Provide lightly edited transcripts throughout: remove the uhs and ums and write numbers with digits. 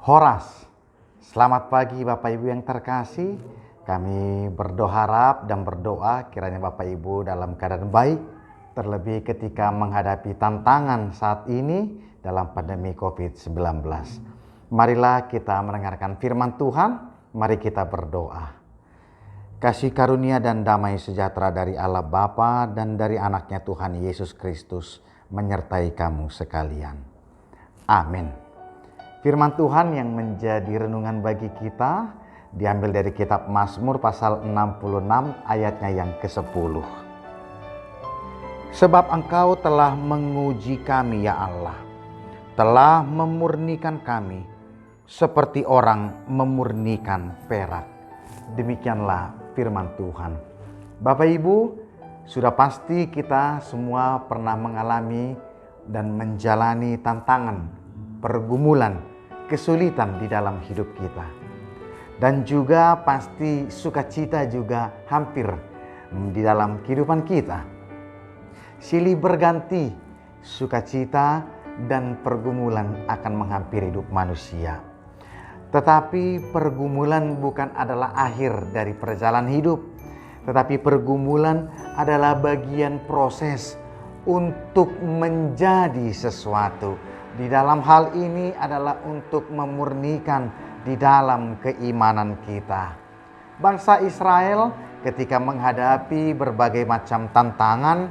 Horas. Selamat pagi Bapak Ibu yang terkasih. Kami berharap dan berdoa kiranya Bapak Ibu dalam keadaan baik, terlebih ketika menghadapi tantangan saat ini dalam pandemi COVID-19. Marilah kita mendengarkan firman Tuhan, mari kita berdoa. Kasih karunia dan damai sejahtera dari Allah Bapa dan dari anaknya Tuhan Yesus Kristus menyertai kamu sekalian. Amin. Firman Tuhan yang menjadi renungan bagi kita diambil dari kitab Mazmur pasal 66 ayatnya yang ke-10. Sebab Engkau telah menguji kami ya Allah, telah memurnikan kami seperti orang memurnikan perak. Demikianlah firman Tuhan. Bapak Ibu, sudah pasti kita semua pernah mengalami dan menjalani tantangan, pergumulan, kesulitan di dalam hidup kita. Dan juga pasti sukacita juga hampir di dalam kehidupan kita. Silih berganti sukacita dan pergumulan akan menghampiri hidup manusia. Tetapi pergumulan bukan adalah akhir dari perjalanan hidup. Tetapi pergumulan adalah bagian proses untuk menjadi sesuatu. Di dalam hal ini adalah untuk memurnikan di dalam keimanan kita. Bangsa Israel ketika menghadapi berbagai macam tantangan,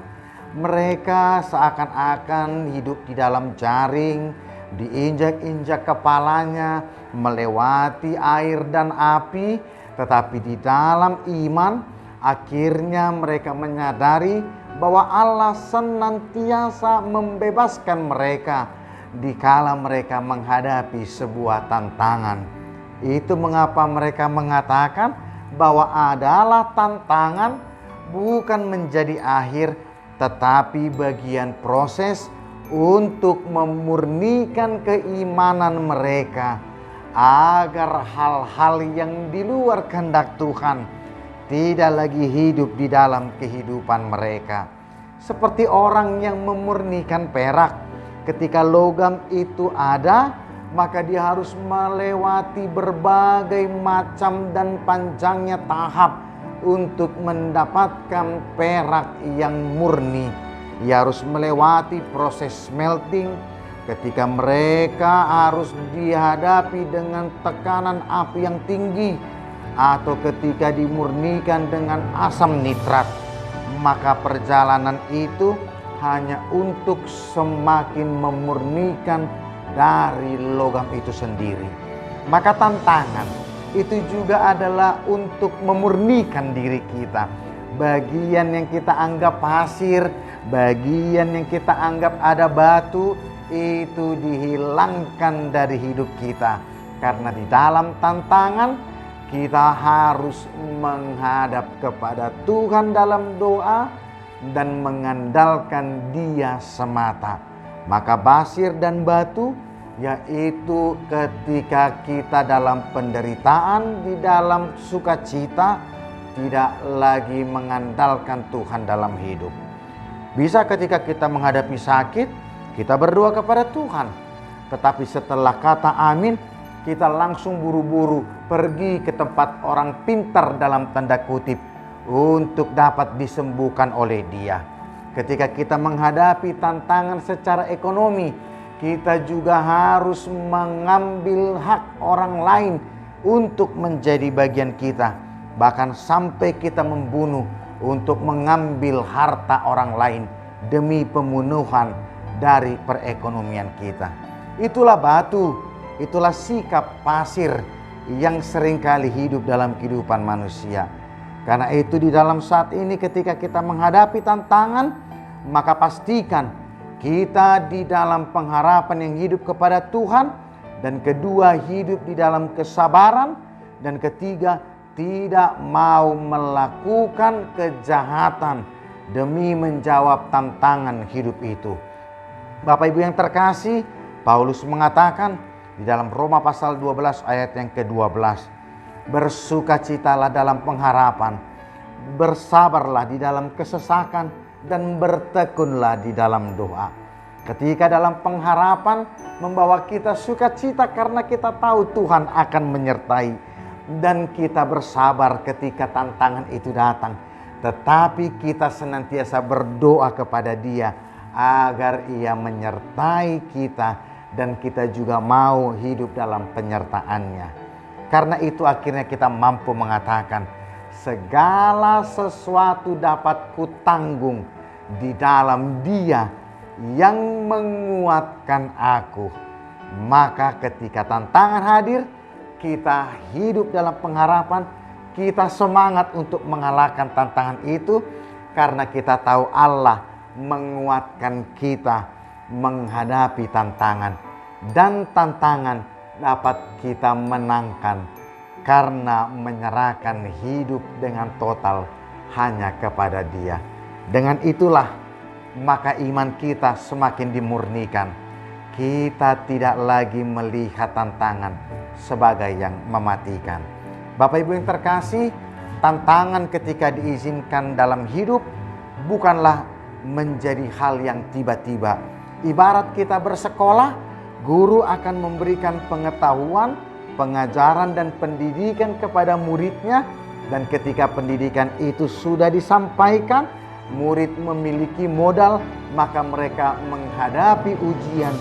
mereka seakan-akan hidup di dalam jaring, diinjak-injak kepalanya, melewati air dan api, tetapi di dalam iman akhirnya mereka menyadari bahwa Allah senantiasa membebaskan mereka dikala mereka menghadapi sebuah tantangan. Itu mengapa mereka mengatakan bahwa adalah tantangan bukan menjadi akhir, tetapi bagian proses untuk memurnikan keimanan mereka, agar hal-hal yang di luar kehendak Tuhan tidak lagi hidup di dalam kehidupan mereka. Seperti orang yang memurnikan perak. Ketika logam itu ada, maka dia harus melewati berbagai macam dan panjangnya tahap untuk mendapatkan perak yang murni. Ia harus melewati proses smelting, ketika mereka harus dihadapi dengan tekanan api yang tinggi, atau ketika dimurnikan dengan asam nitrat, maka perjalanan itu hanya untuk semakin memurnikan dari logam itu sendiri. Maka tantangan itu juga adalah untuk memurnikan diri kita. Bagian yang kita anggap pasir, bagian yang kita anggap ada batu, itu dihilangkan dari hidup kita. Karena di dalam tantangan kita harus menghadap kepada Tuhan dalam doa dan mengandalkan Dia semata. Maka pasir dan batu yaitu ketika kita dalam penderitaan, di dalam sukacita, tidak lagi mengandalkan Tuhan dalam hidup. Bisa ketika kita menghadapi sakit, kita berdoa kepada Tuhan. Tetapi setelah kata amin, kita langsung buru-buru pergi ke tempat orang pintar dalam tanda kutip untuk dapat disembuhkan oleh Dia. Ketika kita menghadapi tantangan secara ekonomi, kita juga harus mengambil hak orang lain untuk menjadi bagian kita. Bahkan sampai kita membunuh untuk mengambil harta orang lain demi pemenuhan dari perekonomian kita. Itulah batu, itulah sikap pasir yang seringkali hidup dalam kehidupan manusia. Karena itu di dalam saat ini ketika kita menghadapi tantangan, maka pastikan kita di dalam pengharapan yang hidup kepada Tuhan, dan kedua hidup di dalam kesabaran, dan ketiga tidak mau melakukan kejahatan demi menjawab tantangan hidup itu. Bapak Ibu yang terkasih, Paulus mengatakan di dalam Roma pasal 12 ayat yang ke-12, bersukacitalah dalam pengharapan, bersabarlah di dalam kesesakan, dan bertekunlah di dalam doa. Ketika dalam pengharapan membawa kita sukacita karena kita tahu Tuhan akan menyertai. Dan kita bersabar ketika tantangan itu datang. Tetapi kita senantiasa berdoa kepada Dia agar Ia menyertai kita dan kita juga mau hidup dalam penyertaan-Nya. Karena itu akhirnya kita mampu mengatakan, segala sesuatu dapat kutanggung di dalam Dia yang menguatkan aku. Maka ketika tantangan hadir, kita hidup dalam pengharapan, kita semangat untuk mengalahkan tantangan itu karena kita tahu Allah menguatkan kita menghadapi tantangan. Dan tantangan dapat kita menangkan karena menyerahkan hidup dengan total hanya kepada Dia. Dengan itulah maka iman kita semakin dimurnikan. Kita tidak lagi melihat tantangan sebagai yang mematikan. Bapak Ibu yang terkasih, tantangan ketika diizinkan dalam hidup bukanlah menjadi hal yang tiba-tiba. Ibarat kita bersekolah, guru akan memberikan pengetahuan, pengajaran dan pendidikan kepada muridnya. Dan ketika pendidikan itu sudah disampaikan, murid memiliki modal, maka mereka menghadapi ujian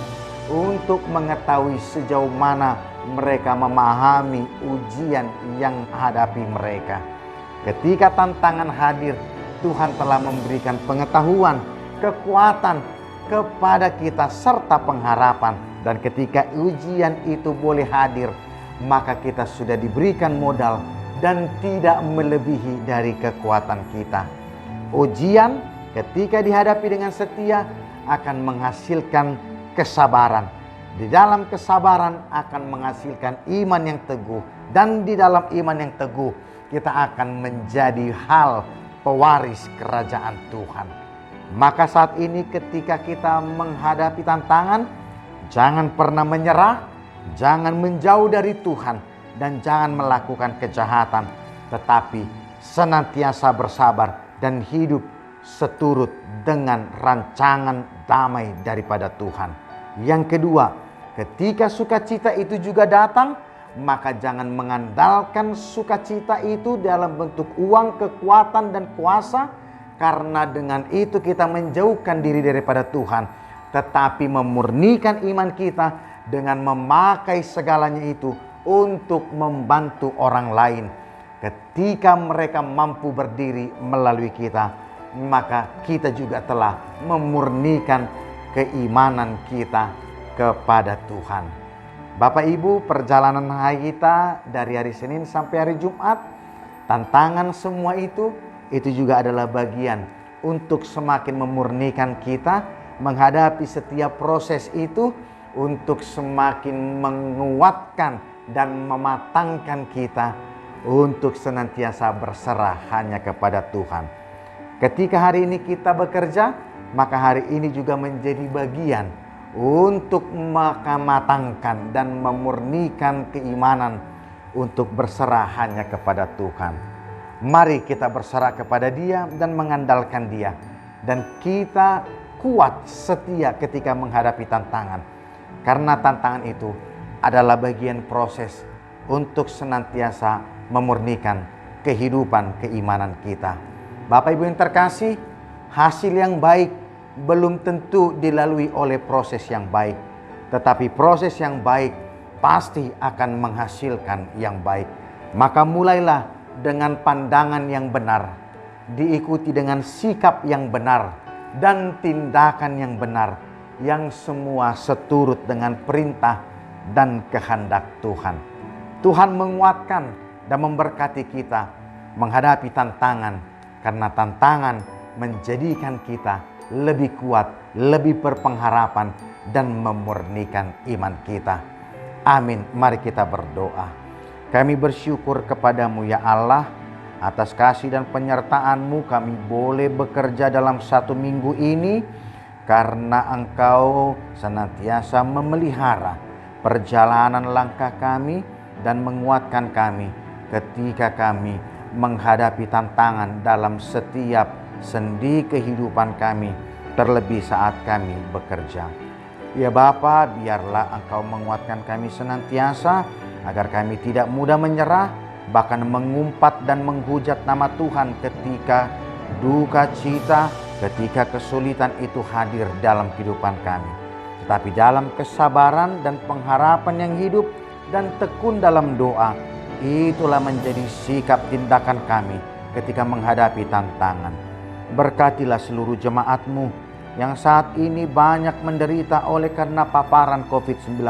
untuk mengetahui sejauh mana mereka memahami ujian yang hadapi mereka. Ketika tantangan hadir, Tuhan telah memberikan pengetahuan, kekuatan kepada kita serta pengharapan. Dan ketika ujian itu boleh hadir, maka kita sudah diberikan modal dan tidak melebihi dari kekuatan kita. Ujian ketika dihadapi dengan setia akan menghasilkan kesabaran. Di dalam kesabaran akan menghasilkan iman yang teguh. Dan di dalam iman yang teguh kita akan menjadi hal pewaris kerajaan Tuhan. Maka saat ini ketika kita menghadapi tantangan, jangan pernah menyerah, jangan menjauh dari Tuhan, dan jangan melakukan kejahatan. Tetapi senantiasa bersabar dan hidup seturut dengan rancangan damai daripada Tuhan. Yang kedua, ketika sukacita itu juga datang, maka jangan mengandalkan sukacita itu dalam bentuk uang, kekuatan, dan kuasa. Karena dengan itu kita menjauhkan diri daripada Tuhan. Tetapi memurnikan iman kita dengan memakai segalanya itu untuk membantu orang lain. Ketika mereka mampu berdiri melalui kita, maka kita juga telah memurnikan keimanan kita kepada Tuhan. Bapak Ibu, perjalanan kita dari hari Senin sampai hari Jumat, tantangan semua itu juga adalah bagian untuk semakin memurnikan kita menghadapi setiap proses itu, untuk semakin menguatkan dan mematangkan kita untuk senantiasa berserah hanya kepada Tuhan. Ketika hari ini kita bekerja, maka hari ini juga menjadi bagian untuk mematangkan dan memurnikan keimanan untuk berserah hanya kepada Tuhan. Mari kita berserah kepada Dia dan mengandalkan Dia. Dan kita kuat setia ketika menghadapi tantangan. Karena tantangan itu adalah bagian proses untuk senantiasa memurnikan kehidupan keimanan kita. Bapak Ibu yang terkasih, hasil yang baik belum tentu dilalui oleh proses yang baik. Tetapi proses yang baik pasti akan menghasilkan yang baik. Maka mulailah dengan pandangan yang benar, diikuti dengan sikap yang benar dan tindakan yang benar, yang semua seturut dengan perintah dan kehendak Tuhan. Tuhan menguatkan dan memberkati kita menghadapi tantangan, karena tantangan menjadikan kita lebih kuat, lebih berpengharapan, dan memurnikan iman kita. Amin. Mari kita berdoa. Kami bersyukur kepadamu ya Allah, atas kasih dan penyertaan-Mu kami boleh bekerja dalam satu minggu ini, karena Engkau senantiasa memelihara perjalanan langkah kami dan menguatkan kami ketika kami menghadapi tantangan dalam setiap sendi kehidupan kami. terlebih saat kami bekerja. Ya Bapa, biarlah Engkau menguatkan kami senantiasa, agar kami tidak mudah menyerah, bahkan mengumpat dan menghujat nama Tuhan ketika duka cita, ketika kesulitan itu hadir dalam kehidupan kami. Tetapi dalam kesabaran dan pengharapan yang hidup dan tekun dalam doa, itulah menjadi sikap tindakan kami ketika menghadapi tantangan. Berkatilah seluruh jemaat-Mu yang saat ini banyak menderita oleh karena paparan COVID-19.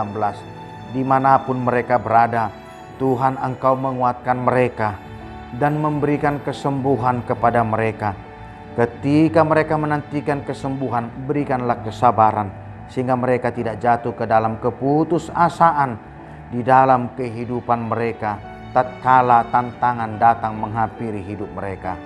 Dimanapun mereka berada, Tuhan Engkau menguatkan mereka dan memberikan kesembuhan kepada mereka. Ketika mereka menantikan kesembuhan, berikanlah kesabaran sehingga mereka tidak jatuh ke dalam keputusasaan di dalam kehidupan mereka tatkala tantangan datang menghampiri hidup mereka.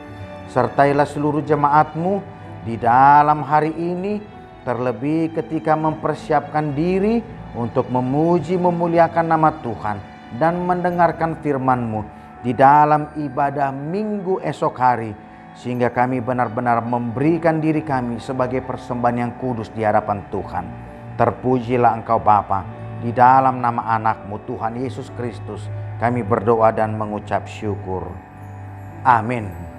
Sertailah seluruh jemaat-Mu di dalam hari ini, terlebih ketika mempersiapkan diri untuk memuji memuliakan nama Tuhan dan mendengarkan firman-Mu di dalam ibadah minggu esok hari, sehingga kami benar-benar memberikan diri kami sebagai persembahan yang kudus di hadapan Tuhan. Terpujilah Engkau Bapa, di dalam nama anak-Mu Tuhan Yesus Kristus kami berdoa dan mengucap syukur. Amin.